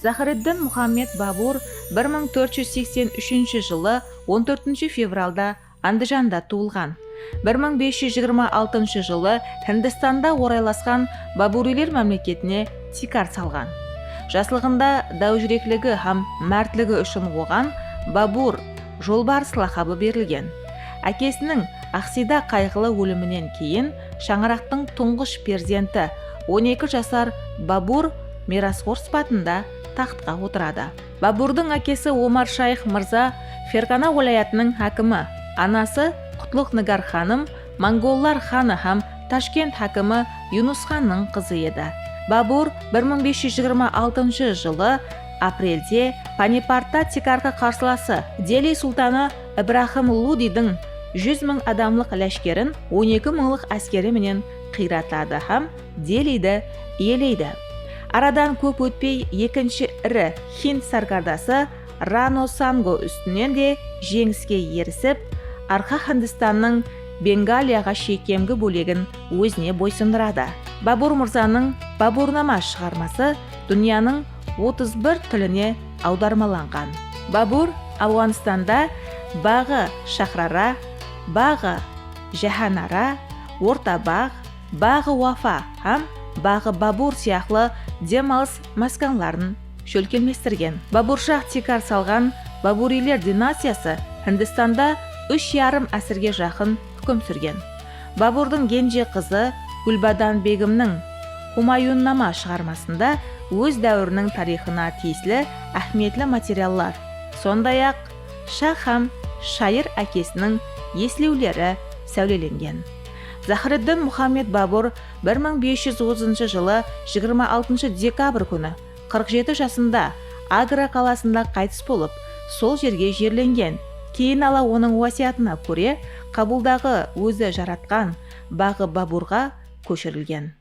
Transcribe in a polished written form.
Захариддин Мухаммед Бабур 1483 жылы 14 февралда Андижанда туылған. 1526 жылы Хиндистанда орайласқан Бабурилер мемлекетіне тикар салған. Жаслығында дәужүректілігі һәм мәртлігі үшін оған Бабур жолбарыс лақабы берілген. Әкесінің Ақсида қайғылы өлімінен кейін шаңырақтың тұңғыш перзенті 12 жасар Бабур мирасхор сипатында тақтқа отырады. Бабурдың әкесі Омар Шайх мырза Ферғана уәлаятының хакімі, анасы Құтлық Нигар ханым Монголлар ханы һәм Ташкент хакімі Юнус ханның қызы еді. Бабур 1526 жылы апрельде Панипатта тикарға қарсыласы Дели султаны Ибрахим Лудидің 100 000 адамлық ләшкерін 12 000 әскері менен қиратады һәм Делиді иелейді. Арадан көп өтпей екінші ірі Хинд саркардасы Рано Санго үстінен де жеңіске ерісіп, арқа Хиндистанның Бенгалияға шекемгі бөлегін өзіне бойсындырады. Бабур мырзаның Бабурнама шығармасы дүнияның 31 тіліне аудармаланған. Бабур Ауғанстанда Бағы Шахрара, Бағы Жаханара, Орта Баг, Бағы Вафа һәм Бағы Бабур сияқлы демалыс масканларын шөлкелместірген. Бабуршах тикар салған Бабурилер династиясы Хиндистанда 3,5 әсірге жақын хүкім сүрген. Бабурдың генже қызы Гүлбадан бегімнің Хумаюннама шығармасында өз дәуірінің тарихына тиесілі әхметлі материаллар, сондай-ақ шах һәм шайыр әкесінің еслеулері сәулеленген. Захариддин Мухаммед Бабур 1530 жылы 26 декабрь күні 47 жасында Агра қаласында қайтыс болып, сол жерге жерленген. Кейін ала оның уасиятына көре Қабулдағы өзі жаратқан Бағы Бабурға көшірілген.